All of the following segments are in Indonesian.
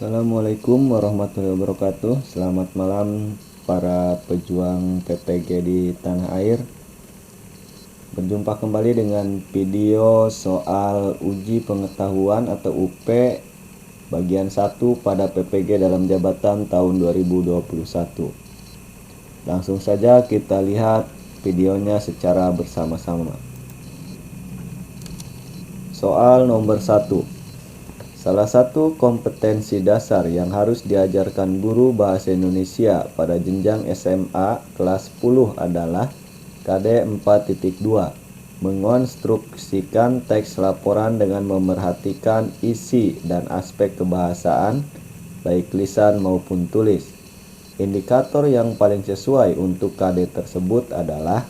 Assalamualaikum warahmatullahi wabarakatuh. Selamat malam para pejuang PPG di tanah air. Berjumpa kembali dengan video soal uji pengetahuan atau UP bagian 1 pada PPG dalam jabatan tahun 2021. Langsung saja kita lihat videonya secara bersama-sama. Soal nomor 1. Salah satu kompetensi dasar yang harus diajarkan guru bahasa Indonesia pada jenjang SMA kelas 10 adalah KD 4.2, mengonstruksikan teks laporan dengan memerhatikan isi dan aspek kebahasaan, baik lisan maupun tulis. Indikator yang paling sesuai untuk KD tersebut adalah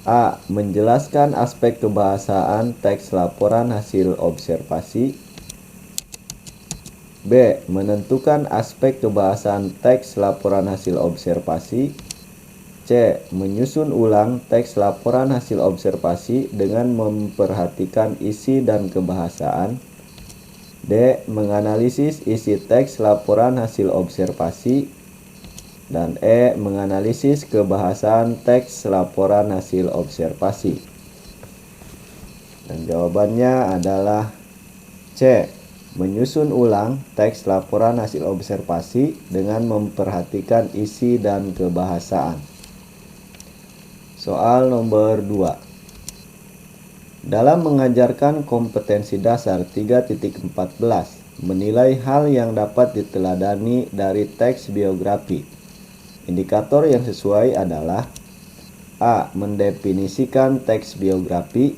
A. Menjelaskan aspek kebahasaan teks laporan hasil observasi. B. Menentukan aspek kebahasaan teks laporan hasil observasi. C. Menyusun ulang teks laporan hasil observasi dengan memperhatikan isi dan kebahasaan. D. Menganalisis isi teks laporan hasil observasi. Dan E. Menganalisis kebahasaan teks laporan hasil observasi. Dan jawabannya adalah C. Menyusun ulang teks laporan hasil observasi dengan memperhatikan isi dan kebahasaan. Soal nomor 2. Dalam mengajarkan kompetensi dasar 3.14, menilai hal yang dapat diteladani dari teks biografi. Indikator yang sesuai adalah A. Mendefinisikan teks biografi.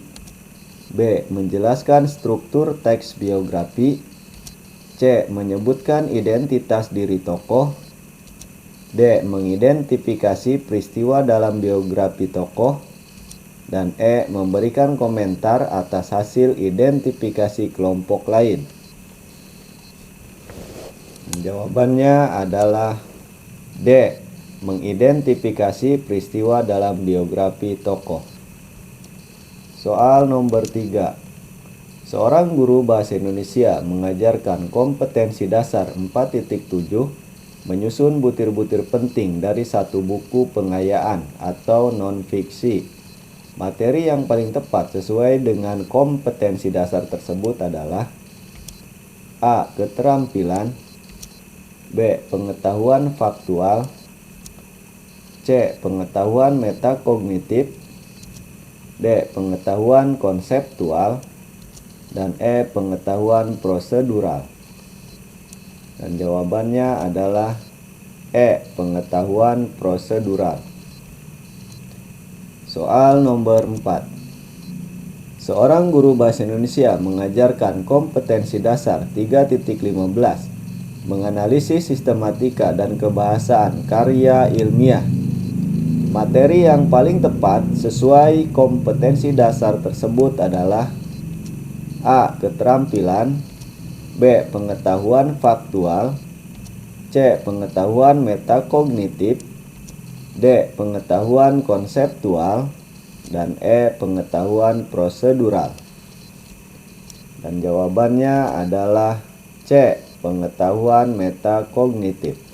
B. Menjelaskan struktur teks biografi. C. Menyebutkan identitas diri tokoh. D. Mengidentifikasi peristiwa dalam biografi tokoh. Dan E. Memberikan komentar atas hasil identifikasi kelompok lain. Jawabannya adalah D. Mengidentifikasi peristiwa dalam biografi tokoh. Soal nomor 3. Seorang guru bahasa Indonesia mengajarkan kompetensi dasar 4.7, menyusun butir-butir penting dari satu buku pengayaan atau non-fiksi. Materi yang paling tepat sesuai dengan kompetensi dasar tersebut adalah A. Keterampilan. B. Pengetahuan faktual. C. Pengetahuan metakognitif. D. Pengetahuan konseptual. Dan E. Pengetahuan prosedural. Dan jawabannya adalah E. Pengetahuan prosedural. Soal nomor 4. Seorang guru bahasa Indonesia mengajarkan kompetensi dasar 3.15, menganalisis sistematika dan kebahasaan karya ilmiah. Materi yang paling tepat sesuai kompetensi dasar tersebut adalah A. Keterampilan. B. Pengetahuan faktual. C. Pengetahuan metakognitif. D. Pengetahuan konseptual. Dan E. Pengetahuan prosedural. Dan jawabannya adalah C. Pengetahuan metakognitif.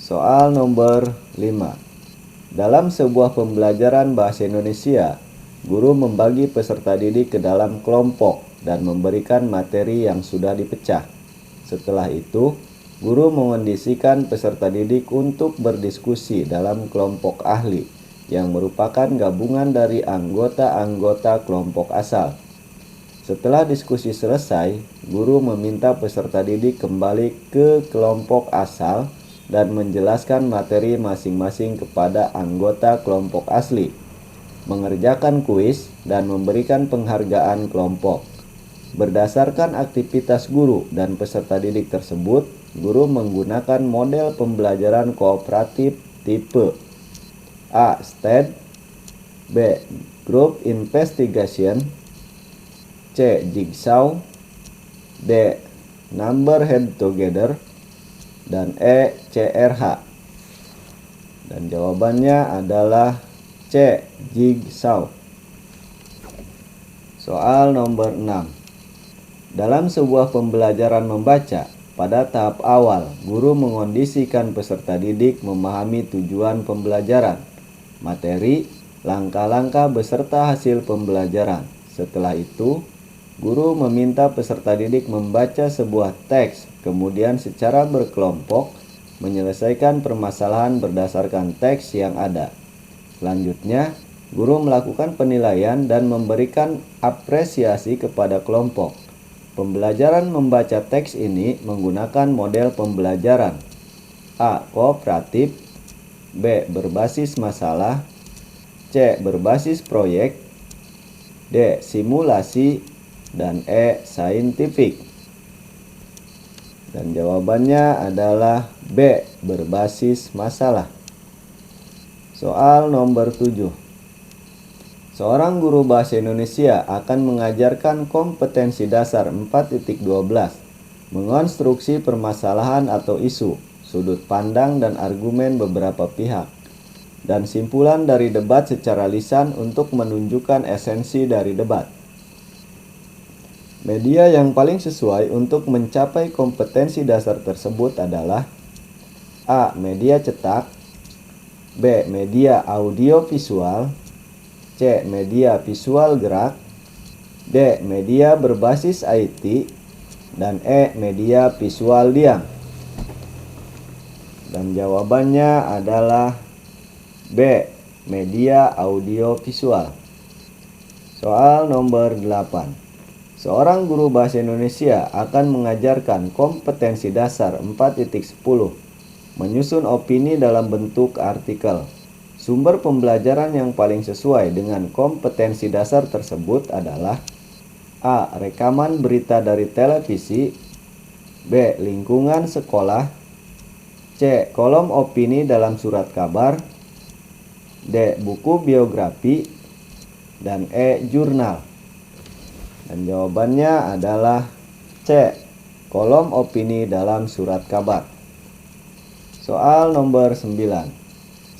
Soal nomor 5. Dalam sebuah pembelajaran bahasa Indonesia, guru membagi peserta didik ke dalam kelompok dan memberikan materi yang sudah dipecah. Setelah itu, guru mengondisikan peserta didik untuk berdiskusi dalam kelompok ahli yang merupakan gabungan dari anggota-anggota kelompok asal. Setelah diskusi selesai, guru meminta peserta didik kembali ke kelompok asal dan menjelaskan materi masing-masing kepada anggota kelompok asli, mengerjakan kuis, dan memberikan penghargaan kelompok. Berdasarkan aktivitas guru dan peserta didik tersebut, guru menggunakan model pembelajaran kooperatif tipe A. STED. B. Group Investigation. C. Jigsaw. D. Number Head Together. Dan E. CRH. Dan jawabannya adalah C. Jigsaw. Soal nomor 6. Dalam sebuah pembelajaran membaca, pada tahap awal, guru mengondisikan peserta didik memahami tujuan pembelajaran, materi, langkah-langkah beserta hasil pembelajaran. Setelah itu, guru meminta peserta didik membaca sebuah teks, kemudian secara berkelompok menyelesaikan permasalahan berdasarkan teks yang ada. Selanjutnya, guru melakukan penilaian dan memberikan apresiasi kepada kelompok. Pembelajaran membaca teks ini menggunakan model pembelajaran A. Kooperatif, B. Berbasis masalah, C. Berbasis proyek, D. Simulasi, dan E. Saintifik. Dan jawabannya adalah B. Berbasis masalah. Soal nomor 7. Seorang guru bahasa Indonesia akan mengajarkan kompetensi dasar 4.12, mengonstruksi permasalahan atau isu, sudut pandang dan argumen beberapa pihak, dan simpulan dari debat secara lisan untuk menunjukkan esensi dari debat. Media yang paling sesuai untuk mencapai kompetensi dasar tersebut adalah A. Media cetak, B. Media audiovisual, C. Media visual gerak, D. Media berbasis IT, dan E. Media visual diam. Dan jawabannya adalah B. Media audiovisual. Soal nomor 8. Seorang guru bahasa Indonesia akan mengajarkan kompetensi dasar 4.10, menyusun opini dalam bentuk artikel. Sumber pembelajaran yang paling sesuai dengan kompetensi dasar tersebut adalah A. Rekaman berita dari televisi, B. Lingkungan sekolah, C. Kolom opini dalam surat kabar, D. Buku biografi, dan E. Jurnal. Dan jawabannya adalah C. Kolom opini dalam surat kabar. Soal nomor 9.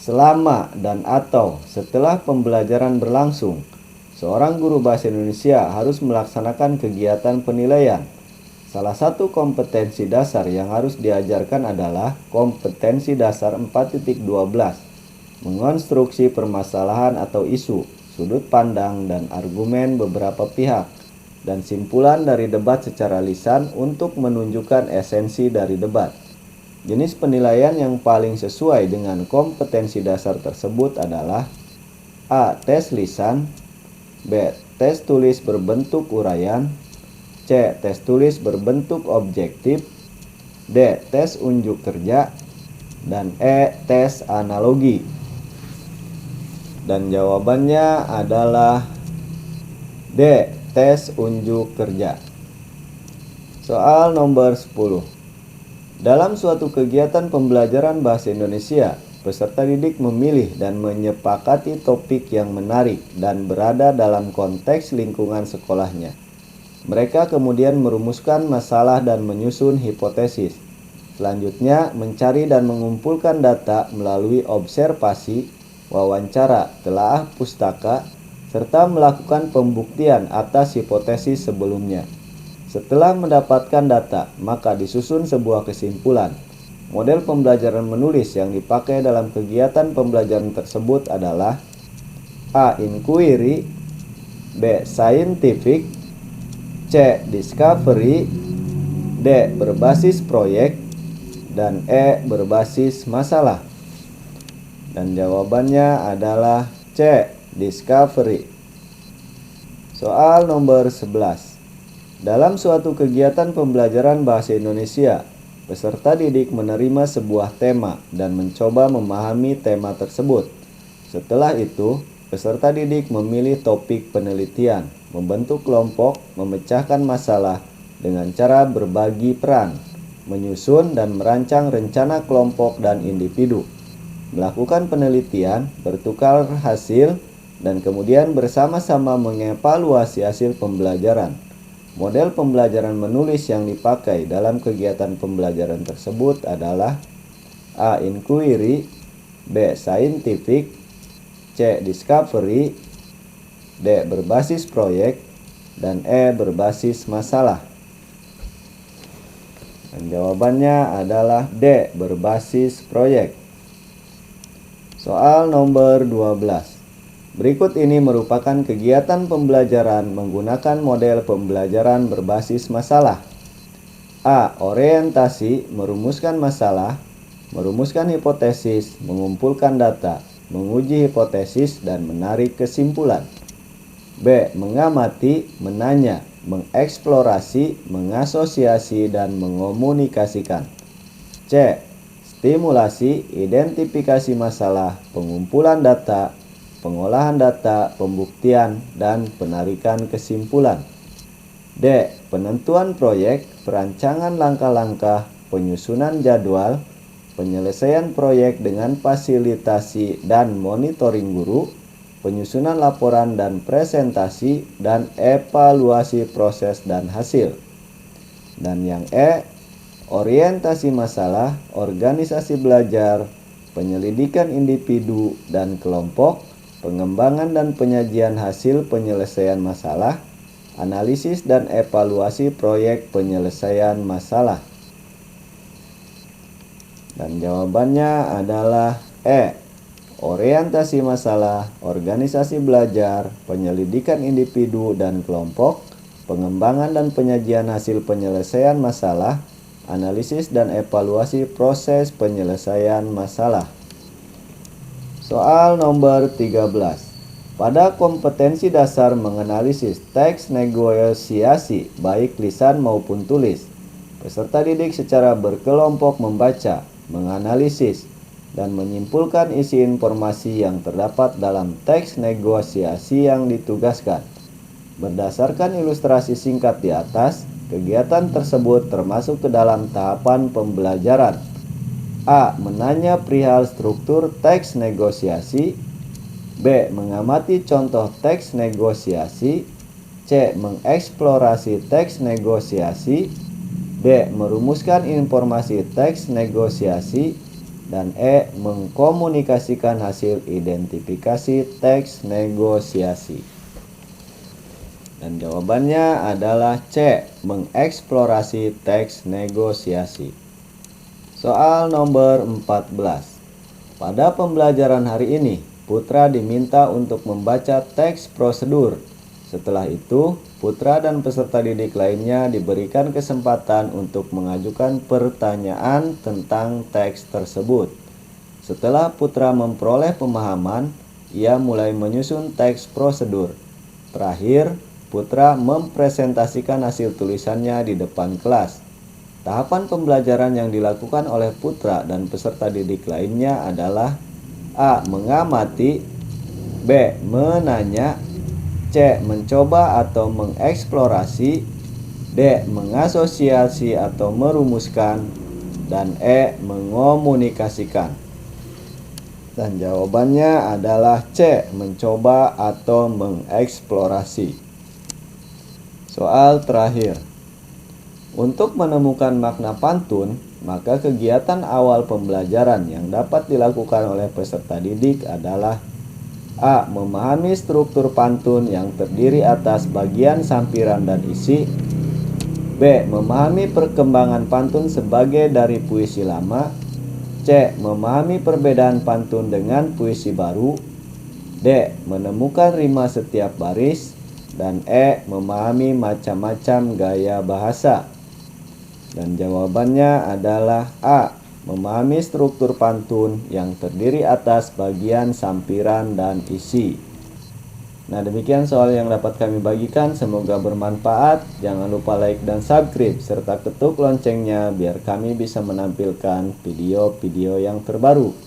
Selama dan atau setelah pembelajaran berlangsung, seorang guru bahasa Indonesia harus melaksanakan kegiatan penilaian. Salah satu kompetensi dasar yang harus diajarkan adalah kompetensi dasar 4.12, mengonstruksi permasalahan atau isu, sudut pandang dan argumen beberapa pihak, dan simpulan dari debat secara lisan untuk menunjukkan esensi dari debat. Jenis penilaian yang paling sesuai dengan kompetensi dasar tersebut adalah A. Tes lisan, B. Tes tulis berbentuk uraian, C. Tes tulis berbentuk objektif, D. Tes unjuk kerja, dan E. Tes analogi. Dan jawabannya adalah D. Tes unjuk kerja. Soal nomor 10. Dalam suatu kegiatan pembelajaran bahasa Indonesia, peserta didik memilih dan menyepakati topik yang menarik dan berada dalam konteks lingkungan sekolahnya. Mereka kemudian merumuskan masalah dan menyusun hipotesis. Selanjutnya, mencari dan mengumpulkan data melalui observasi, wawancara, telaah pustaka, serta melakukan pembuktian atas hipotesis sebelumnya. Setelah mendapatkan data, maka disusun sebuah kesimpulan. Model pembelajaran menulis yang dipakai dalam kegiatan pembelajaran tersebut adalah A. Inquiry, B. Scientific, C. Discovery, D. Berbasis proyek, dan E. Berbasis masalah. Dan jawabannya adalah C. Discovery. Soal nomor 11. Dalam suatu kegiatan pembelajaran bahasa Indonesia, peserta didik menerima sebuah tema dan mencoba memahami tema tersebut. Setelah itu, peserta didik memilih topik penelitian, membentuk kelompok, memecahkan masalah dengan cara berbagi peran, menyusun dan merancang rencana kelompok dan individu, melakukan penelitian, bertukar hasil, dan kemudian bersama-sama mengevaluasi hasil pembelajaran. Model pembelajaran menulis yang dipakai dalam kegiatan pembelajaran tersebut adalah A. Inquiry, B. Scientific, C. Discovery, D. Berbasis proyek, dan E. Berbasis masalah. Dan jawabannya adalah D, berbasis proyek. Soal nomor 12. Berikut ini merupakan kegiatan pembelajaran menggunakan model pembelajaran berbasis masalah. A. Orientasi, merumuskan masalah, merumuskan hipotesis, mengumpulkan data, menguji hipotesis, dan menarik kesimpulan. B. Mengamati, menanya, mengeksplorasi, mengasosiasi, dan mengomunikasikan. C. Stimulasi, identifikasi masalah, pengumpulan data, pengolahan data, pembuktian, dan penarikan kesimpulan. D. Penentuan proyek, perancangan langkah-langkah, penyusunan jadwal, penyelesaian proyek dengan fasilitasi dan monitoring guru, penyusunan laporan dan presentasi, dan evaluasi proses dan hasil. Dan yang E, orientasi masalah, organisasi belajar, penyelidikan individu dan kelompok, pengembangan dan penyajian hasil penyelesaian masalah, analisis dan evaluasi proyek penyelesaian masalah. Dan jawabannya adalah E, orientasi masalah, organisasi belajar, penyelidikan individu dan kelompok, pengembangan dan penyajian hasil penyelesaian masalah, analisis dan evaluasi proses penyelesaian masalah. Soal nomor 13. Pada kompetensi dasar menganalisis teks negosiasi baik lisan maupun tulis, peserta didik secara berkelompok membaca, menganalisis, dan menyimpulkan isi informasi yang terdapat dalam teks negosiasi yang ditugaskan. Berdasarkan ilustrasi singkat di atas, kegiatan tersebut termasuk ke dalam tahapan pembelajaran. A. Menanya perihal struktur teks negosiasi. B. Mengamati contoh teks negosiasi. C. Mengeksplorasi teks negosiasi. D. Merumuskan informasi teks negosiasi. Dan E. Mengkomunikasikan hasil identifikasi teks negosiasi. Dan jawabannya adalah C. Mengeksplorasi teks negosiasi. Soal nomor 14. Pada pembelajaran hari ini, Putra diminta untuk membaca teks prosedur. Setelah itu, Putra dan peserta didik lainnya diberikan kesempatan untuk mengajukan pertanyaan tentang teks tersebut. Setelah Putra memperoleh pemahaman, ia mulai menyusun teks prosedur. Terakhir, Putra mempresentasikan hasil tulisannya di depan kelas. Tahapan pembelajaran yang dilakukan oleh Putra dan peserta didik lainnya adalah A. Mengamati, B. Menanya, C. Mencoba atau mengeksplorasi, D. Mengasosiasi atau merumuskan, dan E. Mengomunikasikan. Dan jawabannya adalah C. Mencoba atau mengeksplorasi. Soal terakhir. Untuk menemukan makna pantun, maka kegiatan awal pembelajaran yang dapat dilakukan oleh peserta didik adalah A. Memahami struktur pantun yang terdiri atas bagian sampiran dan isi. B. Memahami perkembangan pantun sebagai dari puisi lama. C. Memahami perbedaan pantun dengan puisi baru. D. Menemukan rima setiap baris. Dan E. Memahami macam-macam gaya bahasa. Dan jawabannya adalah A. Memahami struktur pantun yang terdiri atas bagian sampiran dan isi. Nah, demikian soal yang dapat kami bagikan. Semoga bermanfaat. Jangan lupa like dan subscribe serta ketuk loncengnya biar kami bisa menampilkan video-video yang terbaru.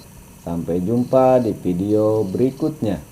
Sampai jumpa di video berikutnya.